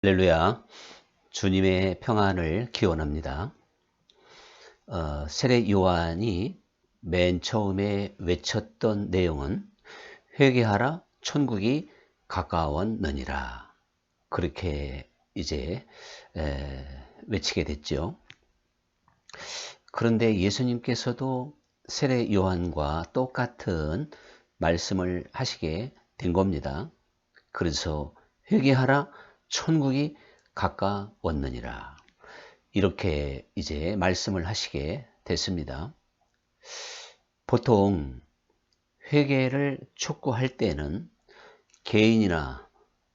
할렐루야. 주님의 평안을 기원합니다. 세례 요한이 맨 처음에 외쳤던 내용은 회개하라 천국이 가까웠느니라. 그렇게 이제 외치게 됐죠. 그런데 예수님께서도 세례 요한과 똑같은 말씀을 하시게 된 겁니다. 그래서 회개하라 천국이 가까웠느니라. 이렇게 이제 말씀을 하시게 됐습니다. 보통 회개를 촉구할 때는 개인이나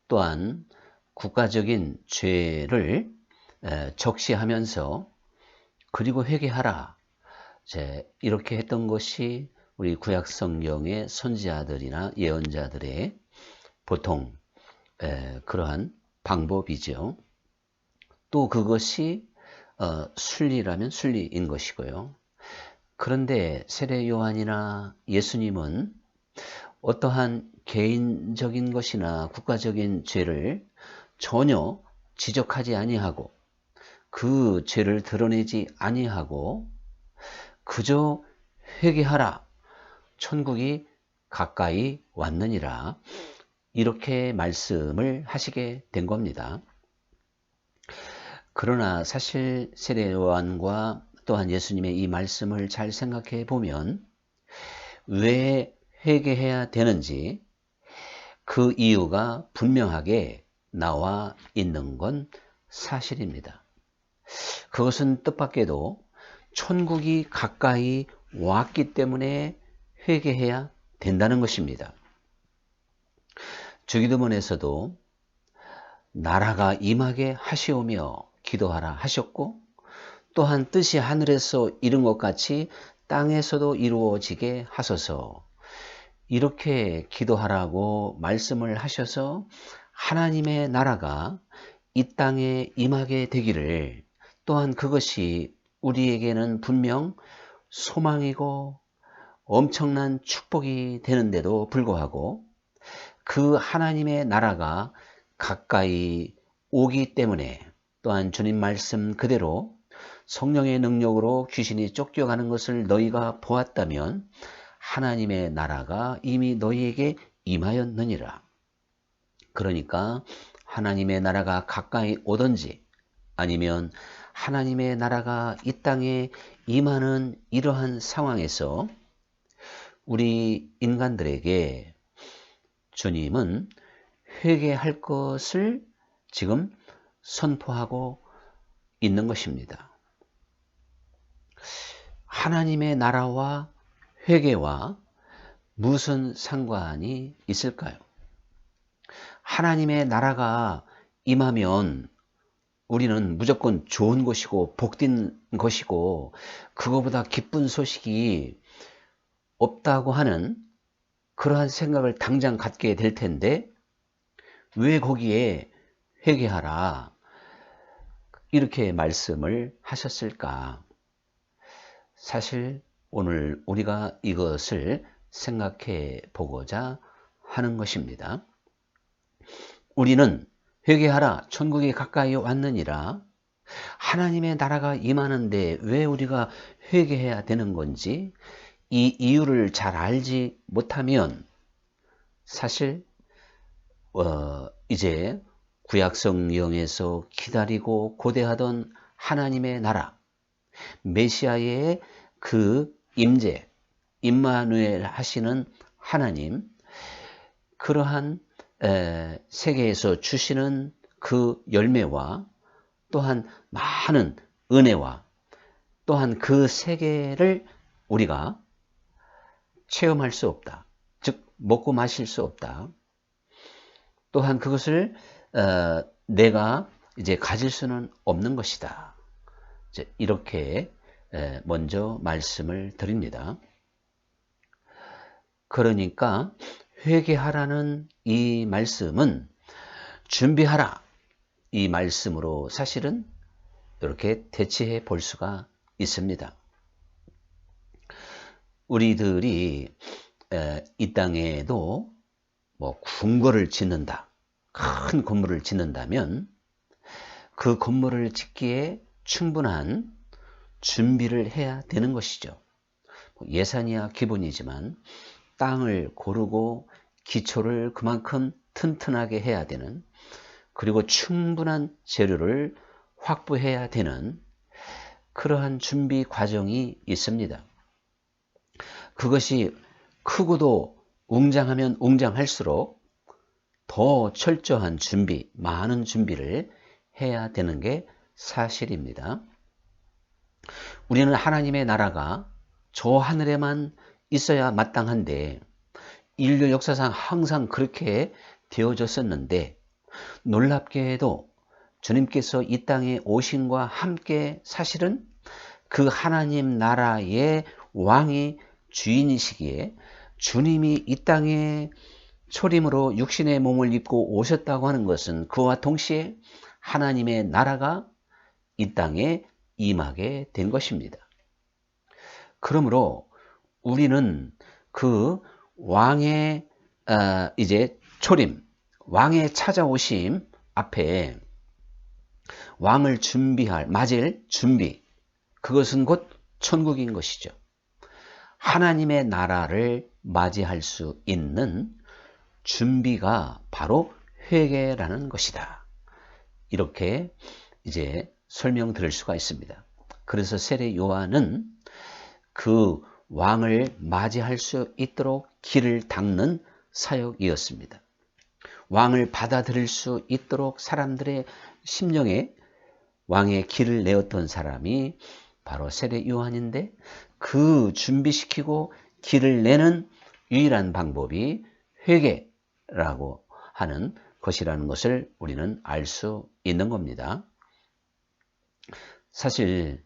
또한 국가적인 죄를 적시하면서 그리고 회개하라 이렇게 했던 것이 우리 구약 성경의 선지자들이나 예언자들의 보통 그러한 방법이죠. 또 그것이 순리라면 순리인 것이고요. 그런데 세례 요한이나 예수님은 어떠한 개인적인 것이나 국가적인 죄를 전혀 지적하지 아니하고 그 죄를 드러내지 아니하고 그저 회개하라 천국이 가까이 왔느니라 이렇게 말씀을 하시게 된 겁니다. 그러나 사실 세례 요한과 또한 예수님의 이 말씀을 잘 생각해 보면 왜 회개해야 되는지 그 이유가 분명하게 나와 있는 건 사실입니다. 그것은 뜻밖에도 천국이 가까이 왔기 때문에 회개해야 된다는 것입니다. 주기도문에서도 나라가 임하게 하시오며 기도하라 하셨고 또한 뜻이 하늘에서 이룬 것 같이 땅에서도 이루어지게 하소서 이렇게 기도하라고 말씀을 하셔서 하나님의 나라가 이 땅에 임하게 되기를 또한 그것이 우리에게는 분명 소망이고 엄청난 축복이 되는데도 불구하고 그 하나님의 나라가 가까이 오기 때문에 또한 주님 말씀 그대로 성령의 능력으로 귀신이 쫓겨가는 것을 너희가 보았다면 하나님의 나라가 이미 너희에게 임하였느니라. 그러니까 하나님의 나라가 가까이 오든지 아니면 하나님의 나라가 이 땅에 임하는 이러한 상황에서 우리 인간들에게 주님은 회개할 것을 지금 선포하고 있는 것입니다. 하나님의 나라와 회개와 무슨 상관이 있을까요? 하나님의 나라가 임하면 우리는 무조건 좋은 것이고 복된 것이고 그거보다 기쁜 소식이 없다고 하는 그러한 생각을 당장 갖게 될 텐데 왜 거기에 회개하라 이렇게 말씀을 하셨을까? 사실 오늘 우리가 이것을 생각해 보고자 하는 것입니다. 우리는 회개하라 천국이 가까이 왔느니라 하나님의 나라가 임하는데 왜 우리가 회개해야 되는 건지 이 이유를 잘 알지 못하면 사실 이제 구약성경에서 기다리고 고대하던 하나님의 나라 메시아의 그 임재 임마누엘 하시는 하나님 그러한 세계에서 주시는 그 열매와 또한 많은 은혜와 또한 그 세계를 우리가 체험할 수 없다. 즉 먹고 마실 수 없다. 또한 그것을 내가 이제 가질 수는 없는 것이다. 이렇게 먼저 말씀을 드립니다. 그러니까 회개하라는 이 말씀은 준비하라 이 말씀으로 사실은 이렇게 대체해 볼 수가 있습니다. 우리들이 이 땅에도 뭐 궁궐을 짓는다, 큰 건물을 짓는다면 그 건물을 짓기에 충분한 준비를 해야 되는 것이죠. 예산이야 기본이지만 땅을 고르고 기초를 그만큼 튼튼하게 해야 되는, 그리고 충분한 재료를 확보해야 되는 그러한 준비 과정이 있습니다. 그것이 크고도 웅장하면 웅장할수록 더 철저한 준비, 많은 준비를 해야 되는 게 사실입니다. 우리는 하나님의 나라가 저 하늘에만 있어야 마땅한데 인류 역사상 항상 그렇게 되어졌었는데, 놀랍게도 주님께서 이 땅에 오심과 함께 사실은 그 하나님 나라의 왕이 주인이시기에 주님이 이 땅에 초림으로 육신의 몸을 입고 오셨다고 하는 것은 그와 동시에 하나님의 나라가 이 땅에 임하게 된 것입니다. 그러므로 우리는 그 왕의 이제 초림, 왕의 찾아오심 앞에 왕을 맞을 준비, 그것은 곧 천국인 것이죠. 하나님의 나라를 맞이할 수 있는 준비가 바로 회개라는 것이다. 이렇게 이제 설명드릴 수가 있습니다. 그래서 세례 요한은 그 왕을 맞이할 수 있도록 길을 닦는 사역이었습니다. 왕을 받아들일 수 있도록 사람들의 심령에 왕의 길을 내었던 사람이 바로 세례 요한인데, 그 준비시키고 길을 내는 유일한 방법이 회개라고 하는 것이라는 것을 우리는 알 수 있는 겁니다. 사실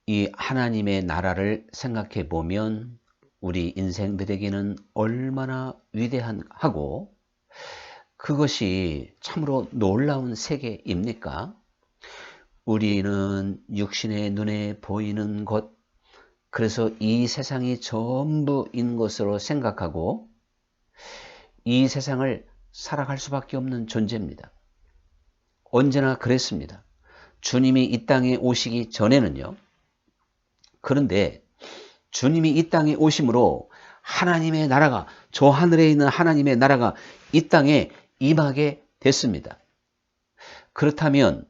이 하나님의 나라를 생각해 보면 우리 인생들에게는 얼마나 위대하고 그것이 참으로 놀라운 세계입니까? 우리는 육신의 눈에 보이는 것, 그래서 이 세상이 전부인 것으로 생각하고 이 세상을 살아갈 수밖에 없는 존재입니다. 언제나 그랬습니다. 주님이 이 땅에 오시기 전에는요. 그런데 주님이 이 땅에 오심으로 하나님의 나라가, 저 하늘에 있는 하나님의 나라가 이 땅에 임하게 됐습니다. 그렇다면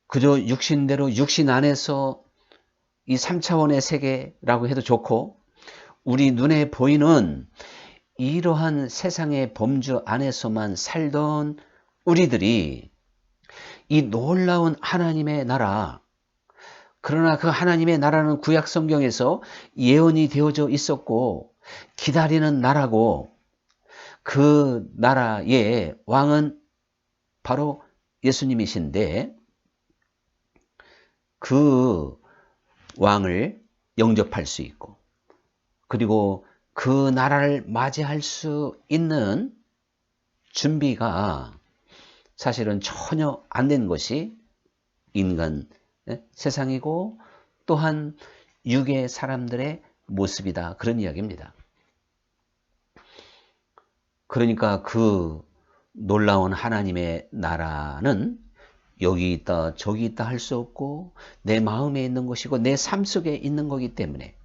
그저 육신대로 육신 안에서 이 3차원의 세계라고 해도 좋고, 우리 눈에 보이는 이러한 세상의 범주 안에서만 살던 우리들이 이 놀라운 하나님의 나라, 그러나 그 하나님의 나라는 구약 성경에서 예언이 되어져 있었고 기다리는 나라고, 그 나라의 왕은 바로 예수님이신데, 그 왕을 영접할 수 있고 그리고 그 나라를 맞이할 수 있는 준비가 사실은 전혀 안 된 것이 인간 세상이고 또한 육의 사람들의 모습이다, 그런 이야기입니다. 그러니까 그 놀라운 하나님의 나라는 여기 있다 저기 있다 할 수 없고 내 마음에 있는 것이고 내 삶 속에 있는 거기 때문에,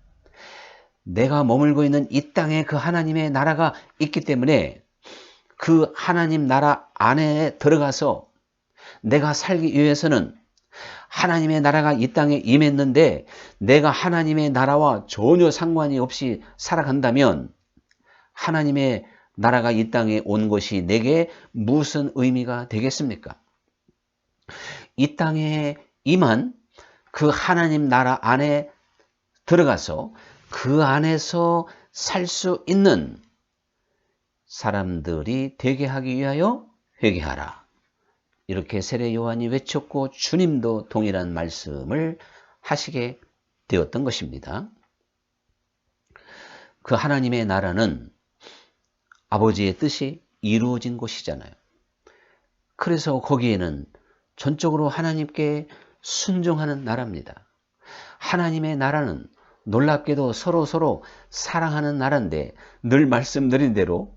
내가 머물고 있는 이 땅에 그 하나님의 나라가 있기 때문에 그 하나님 나라 안에 들어가서 내가 살기 위해서는, 하나님의 나라가 이 땅에 임했는데 내가 하나님의 나라와 전혀 상관이 없이 살아간다면 하나님의 나라가 이 땅에 온 것이 내게 무슨 의미가 되겠습니까? 이 땅에 임한 그 하나님 나라 안에 들어가서 그 안에서 살 수 있는 사람들이 되게 하기 위하여 회개하라, 이렇게 세례 요한이 외쳤고 주님도 동일한 말씀을 하시게 되었던 것입니다. 그 하나님의 나라는 아버지의 뜻이 이루어진 곳이잖아요. 그래서 거기에는 전적으로 하나님께 순종하는 나라입니다. 하나님의 나라는 놀랍게도 서로 사랑하는 나라인데, 늘 말씀드린 대로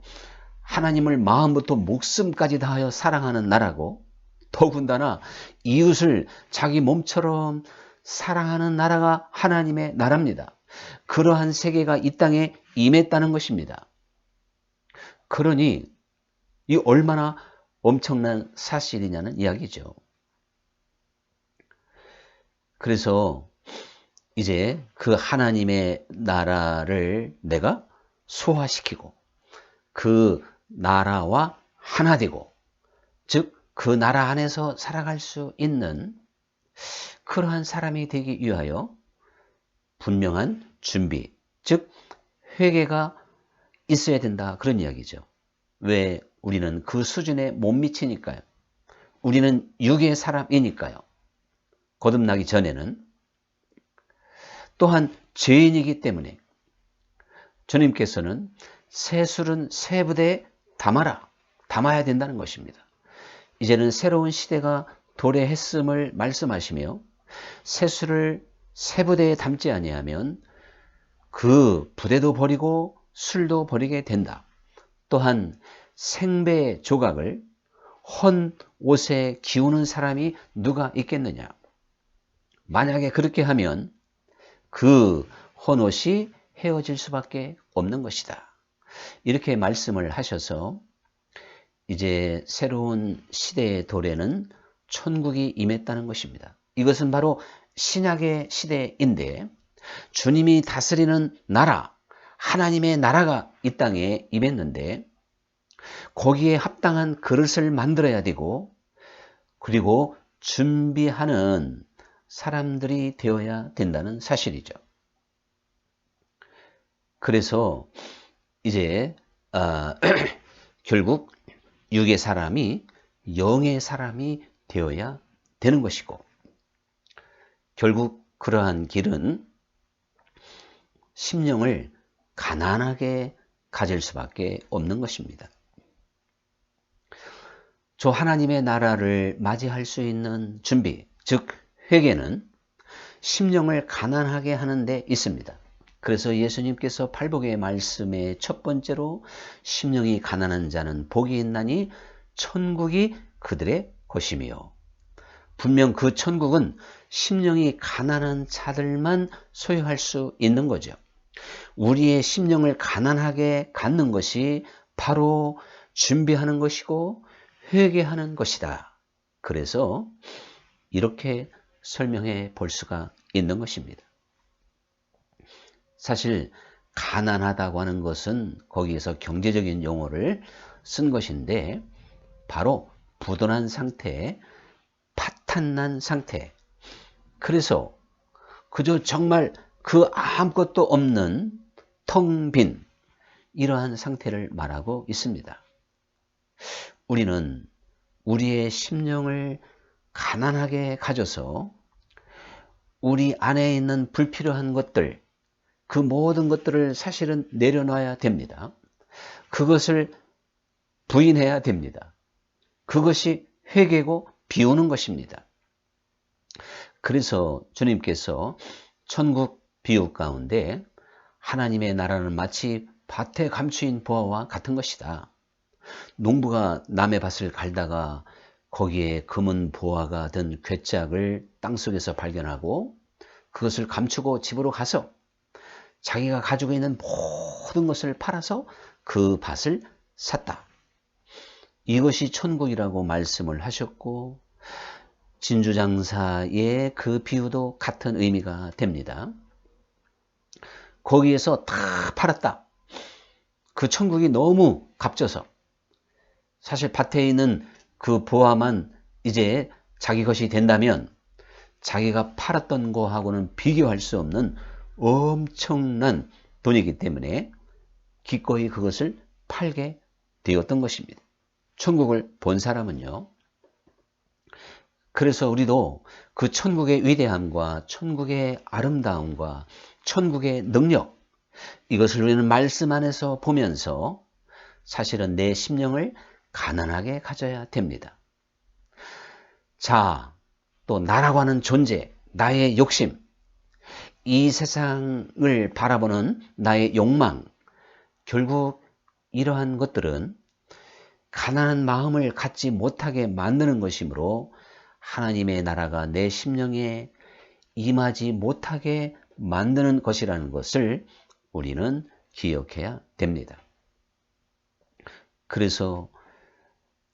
하나님을 마음부터 목숨까지 다하여 사랑하는 나라고, 더군다나 이웃을 자기 몸처럼 사랑하는 나라가 하나님의 나라입니다. 그러한 세계가 이 땅에 임했다는 것입니다. 그러니 이 얼마나 엄청난 사실이냐는 이야기죠. 그래서 이제 그 하나님의 나라를 내가 소화시키고 그 나라와 하나 되고, 즉 그 나라 안에서 살아갈 수 있는 그러한 사람이 되기 위하여 분명한 준비, 즉 회개가 있어야 된다, 그런 이야기죠. 왜? 우리는 그 수준에 못 미치니까요. 우리는 육의 사람이니까요. 거듭나기 전에는. 또한 죄인이기 때문에 주님께서는 새 술은 새 부대에 담아야 된다는 것입니다. 이제는 새로운 시대가 도래했음을 말씀하시며, 새 술을 새 부대에 담지 아니하면 그 부대도 버리고 술도 버리게 된다. 또한 생배 조각을 헌 옷에 기우는 사람이 누가 있겠느냐. 만약에 그렇게 하면 그 헌 옷이 헤어질 수밖에 없는 것이다. 이렇게 말씀을 하셔서 이제 새로운 시대의 도래는 천국이 임했다는 것입니다. 이것은 바로 신약의 시대인데, 주님이 다스리는 나라, 하나님의 나라가 이 땅에 임했는데, 거기에 합당한 그릇을 만들어야 되고, 그리고 준비하는 사람들이 되어야 된다는 사실이죠. 그래서 이제 결국 육의 사람이 영의 사람이 되어야 되는 것이고, 결국 그러한 길은 심령을 가난하게 가질 수밖에 없는 것입니다. 저 하나님의 나라를 맞이할 수 있는 준비, 즉 회개는 심령을 가난하게 하는 데 있습니다. 그래서 예수님께서 팔복의 말씀의 첫 번째로 심령이 가난한 자는 복이 있나니 천국이 그들의 것이며, 분명 그 천국은 심령이 가난한 자들만 소유할 수 있는 거죠. 우리의 심령을 가난하게 갖는 것이 바로 준비하는 것이고 회개하는 것이다. 그래서 이렇게 설명해 볼 수가 있는 것입니다. 사실 가난하다고 하는 것은 거기에서 경제적인 용어를 쓴 것인데, 바로 부도난 상태, 파탄난 상태, 그래서 그저 정말 그 아무것도 없는 텅 빈 이러한 상태를 말하고 있습니다. 우리는 우리의 심령을 가난하게 가져서 우리 안에 있는 불필요한 것들, 그 모든 것들을 사실은 내려놔야 됩니다. 그것을 부인해야 됩니다. 그것이 회개고 비우는 것입니다. 그래서 주님께서 천국 비유 가운데 하나님의 나라는 마치 밭에 감추인 보화와 같은 것이다. 농부가 남의 밭을 갈다가 거기에 검은 보화가 든 괴짝을 땅속에서 발견하고 그것을 감추고 집으로 가서 자기가 가지고 있는 모든 것을 팔아서 그 밭을 샀다. 이것이 천국이라고 말씀을 하셨고, 진주장사의 그 비유도 같은 의미가 됩니다. 거기에서 다 팔았다. 그 천국이 너무 값져서 사실 밭에 있는 그 보화만 이제 자기 것이 된다면 자기가 팔았던 거하고는 비교할 수 없는 엄청난 돈이기 때문에 기꺼이 그것을 팔게 되었던 것입니다. 천국을 본 사람은요. 그래서 우리도 그 천국의 위대함과 천국의 아름다움과 천국의 능력, 이것을 우리는 말씀 안에서 보면서 사실은 내 심령을 가난하게 가져야 됩니다. 자, 또 나라고 하는 존재, 나의 욕심, 이 세상을 바라보는 나의 욕망, 결국 이러한 것들은 가난한 마음을 갖지 못하게 만드는 것이므로 하나님의 나라가 내 심령에 임하지 못하게 만드는 것이라는 것을 우리는 기억해야 됩니다. 그래서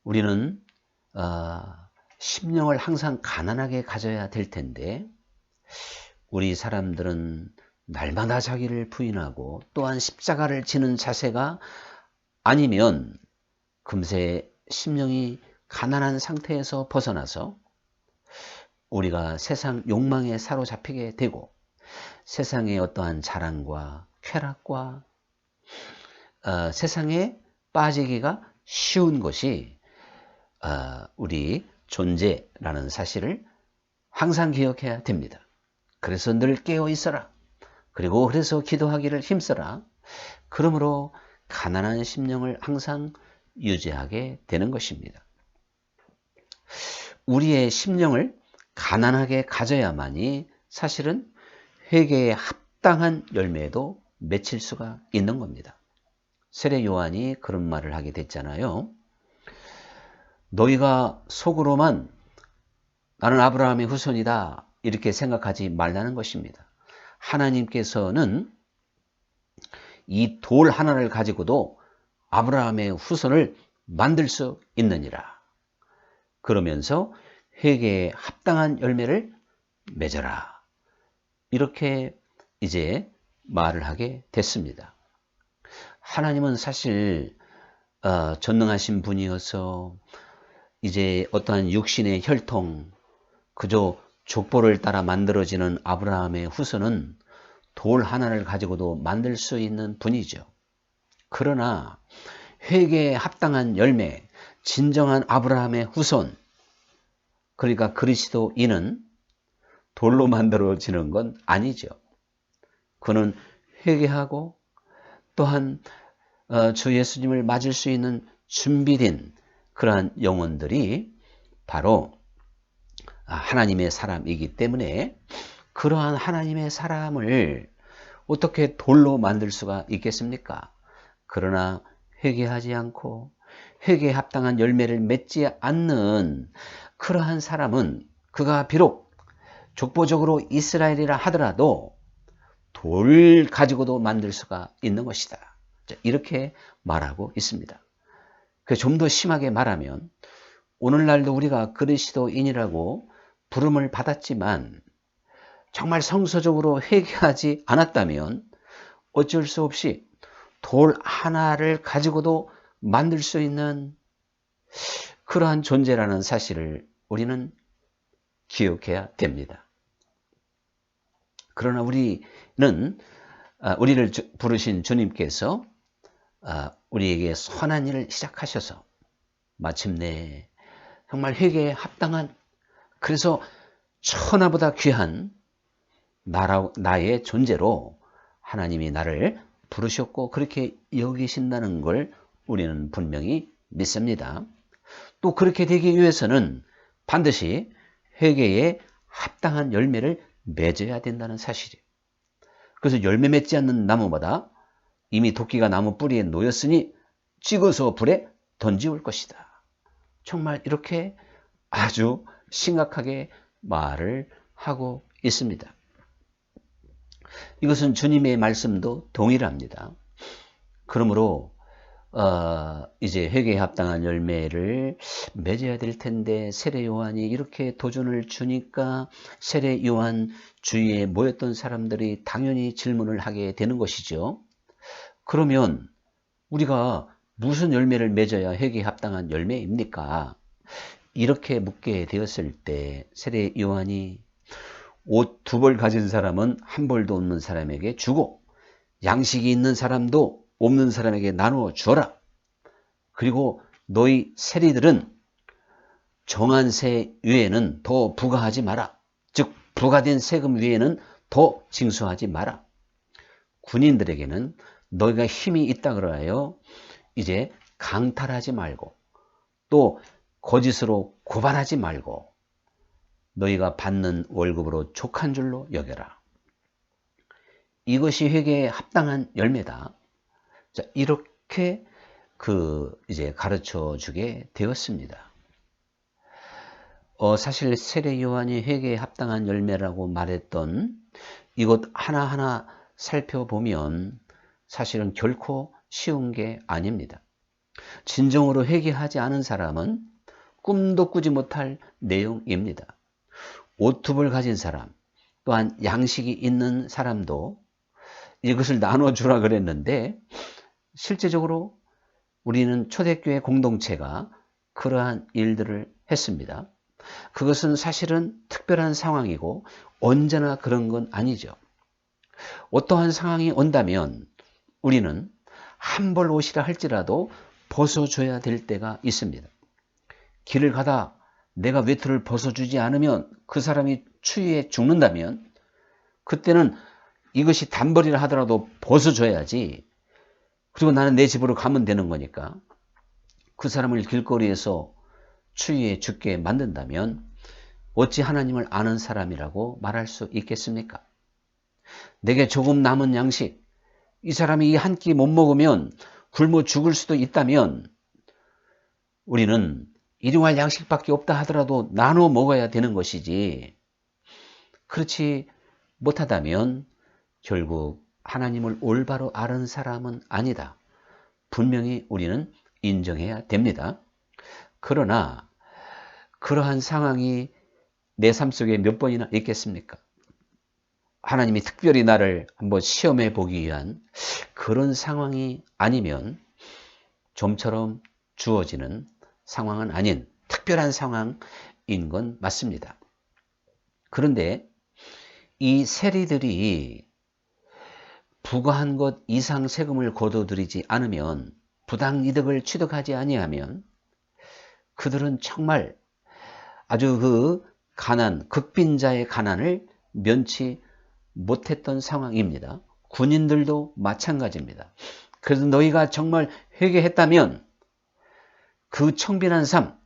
우리는 심령을 항상 가난하게 가져야 될 텐데 우리 사람들은 날마다 자기를 부인하고 또한 십자가를 지는 자세가 아니면 금세 심령이 가난한 상태에서 벗어나서 우리가 세상 욕망에 사로잡히게 되고 세상의 어떠한 자랑과 쾌락과 세상에 빠지기가 쉬운 것이 우리 존재라는 사실을 항상 기억해야 됩니다. 그래서 늘 깨어 있어라. 그리고 그래서 기도하기를 힘써라. 그러므로 가난한 심령을 항상 유지하게 되는 것입니다. 우리의 심령을 가난하게 가져야만이 사실은 회개에 합당한 열매도 맺힐 수가 있는 겁니다. 세례 요한이 그런 말을 하게 됐잖아요. 너희가 속으로만 나는 아브라함의 후손이다 이렇게 생각하지 말라는 것입니다. 하나님께서는 이 돌 하나를 가지고도 아브라함의 후손을 만들 수 있느니라. 그러면서 회개에 합당한 열매를 맺어라. 이렇게 이제 말을 하게 됐습니다. 하나님은 사실 전능하신 분이어서 이제 어떠한 육신의 혈통, 그저 족보를 따라 만들어지는 아브라함의 후손은 돌 하나를 가지고도 만들 수 있는 분이죠. 그러나 회개에 합당한 열매, 진정한 아브라함의 후손, 그러니까 그리스도인은 돌로 만들어지는 건 아니죠. 그는 회개하고 또한 주 예수님을 맞을 수 있는 준비된 그러한 영혼들이 바로 하나님의 사람이기 때문에 그러한 하나님의 사람을 어떻게 돌로 만들 수가 있겠습니까? 그러나 회개하지 않고 회개에 합당한 열매를 맺지 않는 그러한 사람은 그가 비록 족보적으로 이스라엘이라 하더라도 돌 가지고도 만들 수가 있는 것이다. 이렇게 말하고 있습니다. 좀 더 심하게 말하면 오늘날도 우리가 그리스도인이라고 부름을 받았지만 정말 성서적으로 회개하지 않았다면 어쩔 수 없이 돌 하나를 가지고도 만들 수 있는 그러한 존재라는 사실을 우리는 기억해야 됩니다. 그러나 우리는 우리를 부르신 주님께서 우리에게 선한 일을 시작하셔서 마침내 정말 회개에 합당한, 그래서 천하보다 귀한 나의 존재로 하나님이 나를 부르셨고 그렇게 여기신다는 걸 우리는 분명히 믿습니다. 또 그렇게 되기 위해서는 반드시 회개에 합당한 열매를 맺어야 된다는 사실이에요. 그래서 열매 맺지 않는 나무마다 이미 도끼가 나무 뿌리에 놓였으니 찍어서 불에 던지올 것이다. 정말 이렇게 아주 심각하게 말을 하고 있습니다. 이것은 주님의 말씀도 동일합니다. 그러므로 이제 회개에 합당한 열매를 맺어야 될 텐데 세례 요한이 이렇게 도전을 주니까 세례 요한 주위에 모였던 사람들이 당연히 질문을 하게 되는 것이죠. 그러면 우리가 무슨 열매를 맺어야 회개에 합당한 열매입니까? 이렇게 묻게 되었을 때 세례 요한이 옷 2벌 가진 사람은 1벌도 없는 사람에게 주고 양식이 있는 사람도 없는 사람에게 나누어 주어라. 그리고 너희 세리들은 정한 세 외에는 더 부과하지 마라. 즉 부과된 세금 외에는 더 징수하지 마라. 군인들에게는 너희가 힘이 있다 그러하여 이제 강탈하지 말고 또 거짓으로 고발하지 말고 너희가 받는 월급으로 족한 줄로 여겨라. 이것이 회개에 합당한 열매다. 자, 이렇게 이제 가르쳐 주게 되었습니다. 사실 세례 요한이 회개에 합당한 열매라고 말했던 이것 하나하나 살펴보면 사실은 결코 쉬운 게 아닙니다. 진정으로 회개하지 않은 사람은 꿈도 꾸지 못할 내용입니다. 오투을 가진 사람, 또한 양식이 있는 사람도 이것을 나눠주라 그랬는데 실제적으로 우리는 초대교회 공동체가 그러한 일들을 했습니다. 그것은 사실은 특별한 상황이고 언제나 그런 건 아니죠. 어떠한 상황이 온다면 우리는 한 벌 옷이라 할지라도 벗어줘야 될 때가 있습니다. 길을 가다 내가 외투를 벗어주지 않으면 그 사람이 추위에 죽는다면 그때는 이것이 단벌이라 하더라도 벗어줘야지. 그리고 나는 내 집으로 가면 되는 거니까. 그 사람을 길거리에서 추위에 죽게 만든다면 어찌 하나님을 아는 사람이라고 말할 수 있겠습니까? 내게 조금 남은 양식, 이 사람이 이 한 끼 못 먹으면 굶어 죽을 수도 있다면 우리는 일용할 양식밖에 없다 하더라도 나눠 먹어야 되는 것이지. 그렇지 못하다면 결국 하나님을 올바로 아는 사람은 아니다. 분명히 우리는 인정해야 됩니다. 그러나 그러한 상황이 내 삶 속에 몇 번이나 있겠습니까? 하나님이 특별히 나를 한번 시험해 보기 위한 그런 상황이 아니면 좀처럼 주어지는 상황은 아닌 특별한 상황인 건 맞습니다. 그런데 이 세리들이 부과한 것 이상 세금을 거둬들이지 않으면, 부당이득을 취득하지 아니하면 그들은 정말 아주 그 가난, 극빈자의 가난을 면치 못했던 상황입니다. 군인들도 마찬가지입니다. 그래서 너희가 정말 회개했다면 그 청빈한 삶,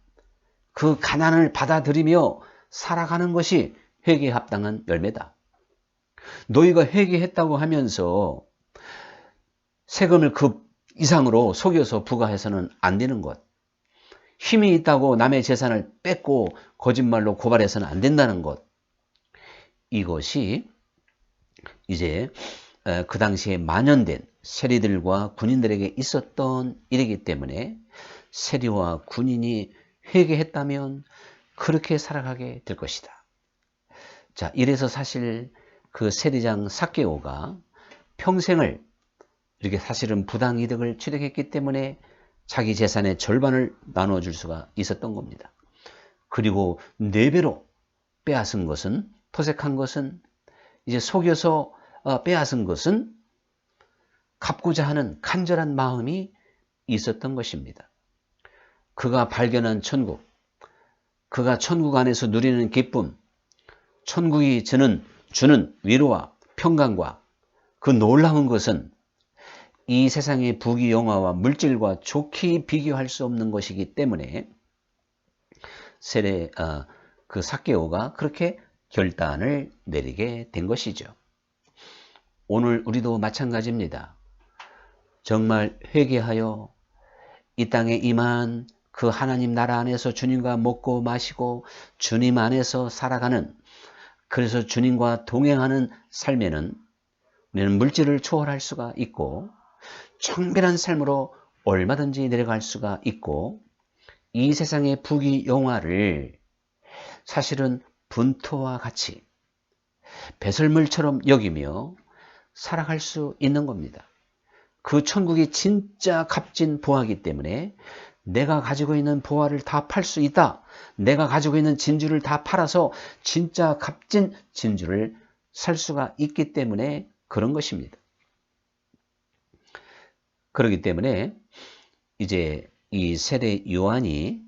그 가난을 받아들이며 살아가는 것이 회개에 합당한 열매다. 너희가 회개했다고 하면서 세금을 그 이상으로 속여서 부과해서는 안 되는 것, 힘이 있다고 남의 재산을 뺏고 거짓말로 고발해서는 안 된다는 것, 이것이 이제 그 당시에 만연된 세리들과 군인들에게 있었던 일이기 때문에 세리와 군인이 회개했다면 그렇게 살아가게 될 것이다. 자, 이래서 사실 그 세리장 삭개오가 평생을 이렇게 사실은 부당이득을 취득했기 때문에 자기 재산의 절반을 나눠줄 수가 있었던 겁니다. 그리고 4배로 빼앗은 것은, 토색한 것은, 이제 속여서 빼앗은 것은 갚고자 하는 간절한 마음이 있었던 것입니다. 그가 발견한 천국, 그가 천국 안에서 누리는 기쁨, 천국이 주는 위로와 평강과 그 놀라운 것은 이 세상의 부귀영화와 물질과 좋게 비교할 수 없는 것이기 때문에 그 삭개오가 그렇게 결단을 내리게 된 것이죠. 오늘 우리도 마찬가지입니다. 정말 회개하여 이 땅에 임한 그 하나님 나라 안에서 주님과 먹고 마시고 주님 안에서 살아가는, 그래서 주님과 동행하는 삶에는 우리는 물질을 초월할 수가 있고 청빈한 삶으로 얼마든지 내려갈 수가 있고 이 세상의 부귀영화를 사실은 분토와 같이 배설물처럼 여기며 살아갈 수 있는 겁니다. 그 천국이 진짜 값진 보화이기 때문에 내가 가지고 있는 보화를 다 팔 수 있다. 내가 가지고 있는 진주를 다 팔아서 진짜 값진 진주를 살 수가 있기 때문에 그런 것입니다. 그렇기 때문에 이제 이 세례 요한이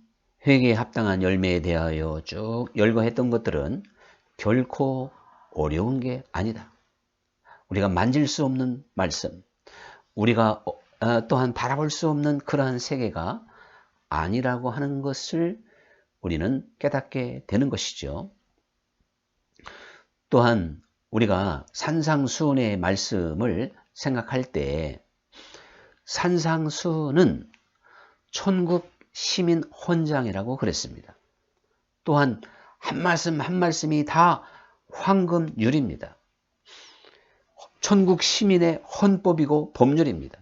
회개에 합당한 열매에 대하여 쭉 열거했던 것들은 결코 어려운 게 아니다. 우리가 만질 수 없는 말씀, 우리가 또한 바라볼 수 없는 그러한 세계가 아니라고 하는 것을 우리는 깨닫게 되는 것이죠. 또한 우리가 산상수훈의 말씀을 생각할 때 산상수훈은 천국 시민 헌장이라고 그랬습니다. 또한 한 말씀 한 말씀이 다 황금률입니다. 천국 시민의 헌법이고 법률입니다.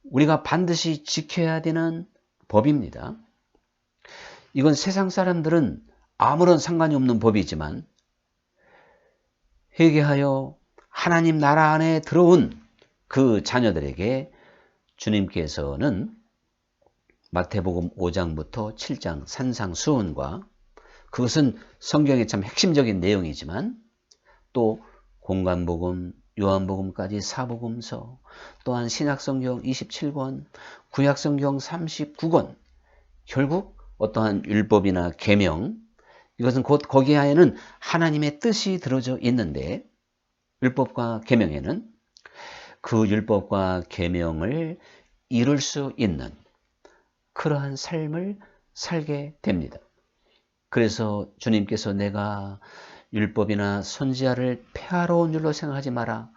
우리가 반드시 지켜야 되는 법입니다. 이건 세상 사람들은 아무런 상관이 없는 법이지만 회개하여 하나님 나라 안에 들어온 그 자녀들에게 주님께서는 마태복음 5장부터 7장 산상수훈과, 그것은 성경의 참 핵심적인 내용이지만 또 공관복음, 요한복음까지 사복음서, 또한 신약성경 27권, 구약성경 39권, 결국 어떠한 율법이나 계명, 이것은 곧 거기 안에는 하나님의 뜻이 들어져 있는데, 율법과 계명에는 그 율법과 계명을 이룰 수 있는 그러한 삶을 살게 됩니다. 그래서 주님께서 내가 율법이나 선지자를 폐하러운 율로 생각하지 마라,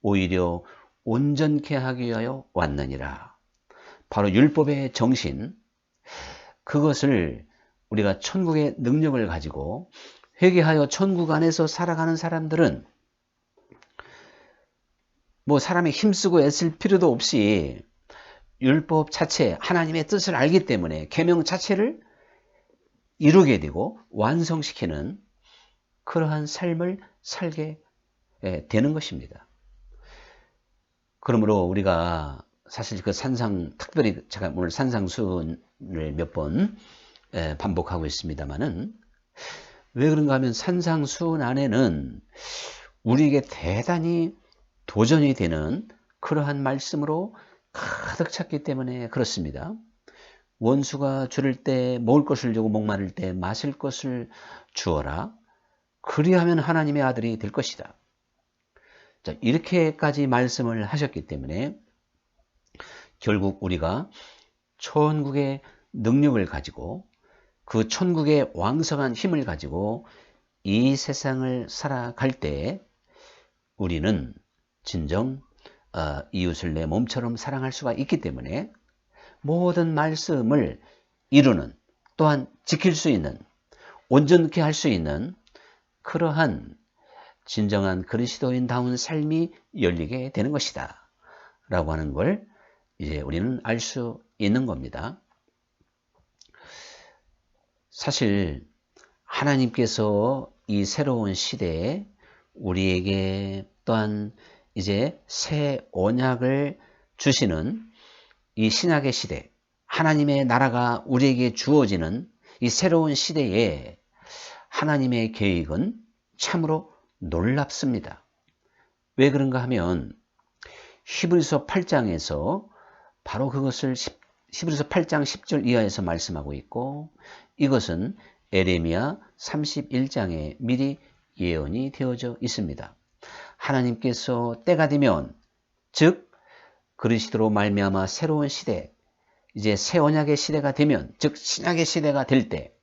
오히려 온전케 하기 위하여 왔느니라. 바로 율법의 정신, 그것을 우리가 천국의 능력을 가지고 회개하여 천국 안에서 살아가는 사람들은 뭐 사람이 힘쓰고 애쓸 필요도 없이 율법 자체, 하나님의 뜻을 알기 때문에 계명 자체를 이루게 되고 완성시키는 그러한 삶을 살게 되는 것입니다. 그러므로 우리가 사실 그 특별히 제가 오늘 산상수훈을 몇 번 반복하고 있습니다만은, 왜 그런가 하면 산상수훈 안에는 우리에게 대단히 도전이 되는 그러한 말씀으로 가득 찼기 때문에 그렇습니다. 원수가 줄일 때 먹을 것을 주고 목마를 때 마실 것을 주어라. 그리하면 하나님의 아들이 될 것이다. 자, 이렇게까지 말씀을 하셨기 때문에 결국 우리가 천국의 능력을 가지고 그 천국의 왕성한 힘을 가지고 이 세상을 살아갈 때 우리는 진정 이웃을 내 몸처럼 사랑할 수가 있기 때문에 모든 말씀을 이루는, 또한 지킬 수 있는, 온전케 할 수 있는 그러한 진정한 그리스도인다운 삶이 열리게 되는 것이다 라고 하는 걸 이제 우리는 알 수 있는 겁니다. 사실 하나님께서 이 새로운 시대에 우리에게 또한 이제 새 언약을 주시는 이 신약의 시대, 하나님의 나라가 우리에게 주어지는 이 새로운 시대에 하나님의 계획은 참으로 놀랍습니다. 왜 그런가 하면 히브리서 8장에서 바로 그것을 히브리서 8장 10절 이하에서 말씀하고 있고, 이것은 에레미야 31장에 미리 예언이 되어져 있습니다. 하나님께서 때가 되면, 즉 그리스도로 말미암아 새로운 시대, 이제 새 언약의 시대가 되면, 즉 신약의 시대가 될 때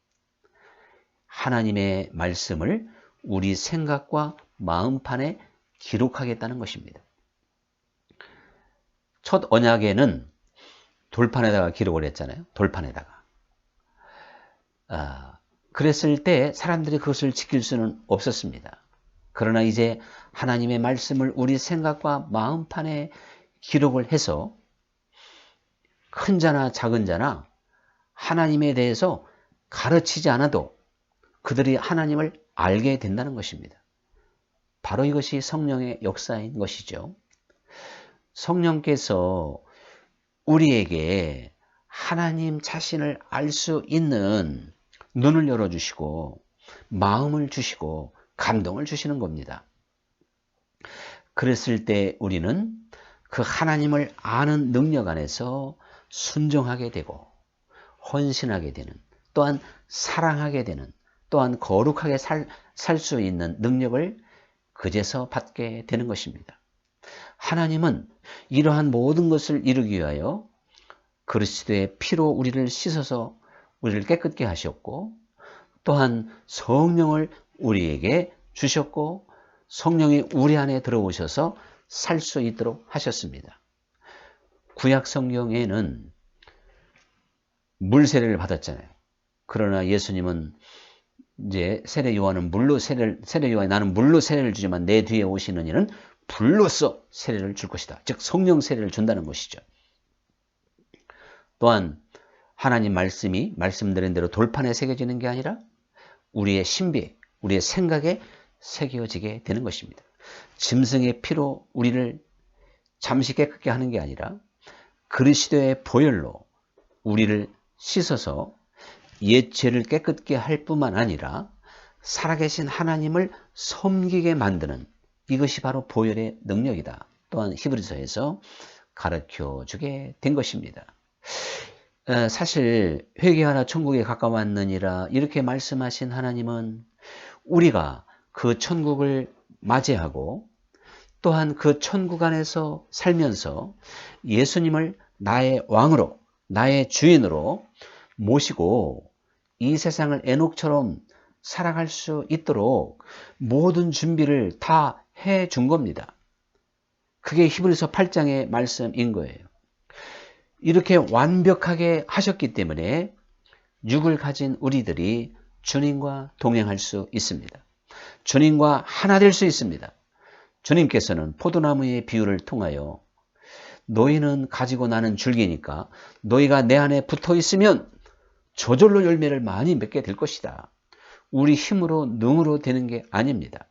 하나님의 말씀을 우리 생각과 마음판에 기록하겠다는 것입니다. 첫 언약에는 돌판에다가 기록을 했잖아요. 돌판에다가. 그랬을 때 사람들이 그것을 지킬 수는 없었습니다. 그러나 이제 하나님의 말씀을 우리 생각과 마음판에 기록을 해서 큰 자나 작은 자나 하나님에 대해서 가르치지 않아도 그들이 하나님을 알게 된다는 것입니다. 바로 이것이 성령의 역사인 것이죠. 성령께서 우리에게 하나님 자신을 알 수 있는 눈을 열어주시고 마음을 주시고 감동을 주시는 겁니다. 그랬을 때 우리는 그 하나님을 아는 능력 안에서 순종하게 되고 헌신하게 되는, 또한 사랑하게 되는, 또한 거룩하게 살 수 있는 능력을 그제서 받게 되는 것입니다. 하나님은 이러한 모든 것을 이루기 위하여 그리스도의 피로 우리를 씻어서 우리를 깨끗게 하셨고, 또한 성령을 우리에게 주셨고, 성령이 우리 안에 들어오셔서 살 수 있도록 하셨습니다. 구약 성경에는 물 세례를 받았잖아요. 그러나 예수님은 이제 세례 요한이 나는 물로 세례를 주지만 내 뒤에 오시는 이는 불로써 세례를 줄 것이다. 즉 성령 세례를 준다는 것이죠. 또한 하나님 말씀이 말씀드린 대로 돌판에 새겨지는 게 아니라 우리의 신비에, 우리의 생각에 새겨지게 되는 것입니다. 짐승의 피로 우리를 잠시 깨끗게 하는 게 아니라 그리스도의 보혈로 우리를 씻어서 옛 죄를 깨끗게 할 뿐만 아니라 살아계신 하나님을 섬기게 만드는, 이것이 바로 보혈의 능력이다. 또한 히브리서에서 가르쳐주게 된 것입니다. 사실 회개하라 천국에 가까웠느니라 이렇게 말씀하신 하나님은 우리가 그 천국을 맞이하고 또한 그 천국 안에서 살면서 예수님을 나의 왕으로, 나의 주인으로 모시고 이 세상을 에녹처럼 살아갈 수 있도록 모든 준비를 다 해 준 겁니다. 그게 히브리서 8장의 말씀인 거예요. 이렇게 완벽하게 하셨기 때문에 육을 가진 우리들이 주님과 동행할 수 있습니다. 주님과 하나 될 수 있습니다. 주님께서는 포도나무의 비유를 통하여 너희는 가지고 나는 줄기니까 너희가 내 안에 붙어 있으면 저절로 열매를 많이 맺게 될 것이다. 우리 힘으로 능으로 되는 게 아닙니다.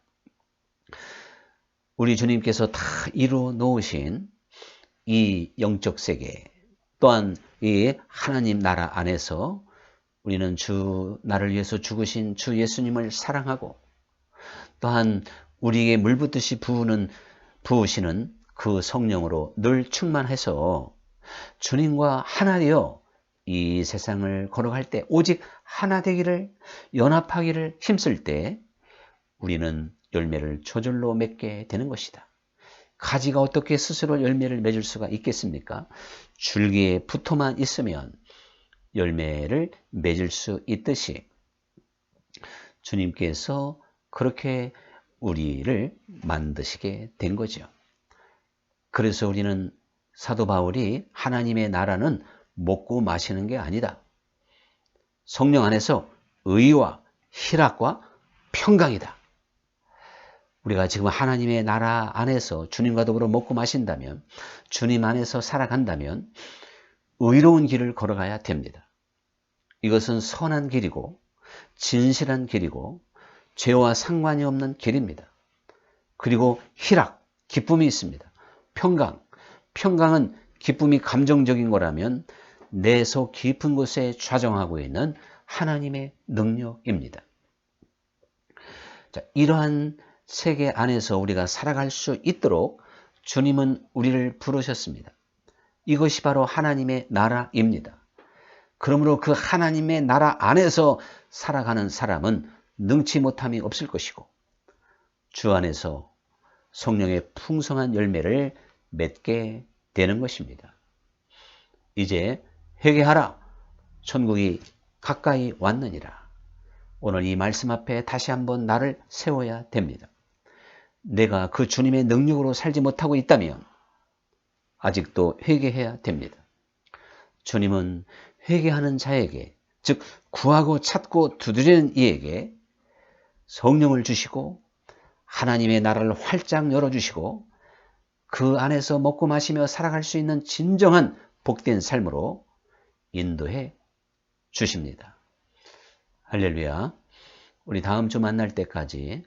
우리 주님께서 다 이루어 놓으신 이 영적 세계 또한 이 하나님 나라 안에서 우리는 나를 위해서 죽으신 주 예수님을 사랑하고 또한 우리에게 물붓듯이 부으시는 그 성령으로 늘 충만해서 주님과 하나 되어 이 세상을 걸어갈 때 오직 하나 되기를, 연합하기를 힘쓸 때 우리는 열매를 저절로 맺게 되는 것이다. 가지가 어떻게 스스로 열매를 맺을 수가 있겠습니까? 줄기에 붙어만 있으면 열매를 맺을 수 있듯이 주님께서 그렇게 우리를 만드시게 된 거죠. 그래서 우리는 사도 바울이 하나님의 나라는 먹고 마시는 게 아니다. 성령 안에서 의와 희락과 평강이다. 우리가 지금 하나님의 나라 안에서 주님과 더불어 먹고 마신다면, 주님 안에서 살아간다면 의로운 길을 걸어가야 됩니다. 이것은 선한 길이고 진실한 길이고 죄와 상관이 없는 길입니다. 그리고 희락, 기쁨이 있습니다. 평강은 기쁨이 감정적인 거라면 내 속 깊은 곳에 좌정하고 있는 하나님의 능력입니다. 자, 이러한 세계 안에서 우리가 살아갈 수 있도록 주님은 우리를 부르셨습니다. 이것이 바로 하나님의 나라입니다. 그러므로 그 하나님의 나라 안에서 살아가는 사람은 능치 못함이 없을 것이고 주 안에서 성령의 풍성한 열매를 맺게 되는 것입니다. 이제 회개하라, 천국이 가까이 왔느니라. 오늘 이 말씀 앞에 다시 한번 나를 세워야 됩니다. 내가 그 주님의 능력으로 살지 못하고 있다면 아직도 회개해야 됩니다. 주님은 회개하는 자에게, 즉 구하고 찾고 두드리는 이에게 성령을 주시고 하나님의 나라를 활짝 열어주시고 그 안에서 먹고 마시며 살아갈 수 있는 진정한 복된 삶으로 인도해 주십니다. 할렐루야. 우리 다음 주 만날 때까지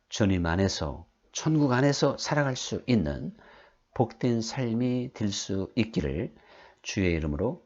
주님 안에서, 천국 안에서 살아갈 수 있는 복된 삶이 될 수 있기를 주의 이름으로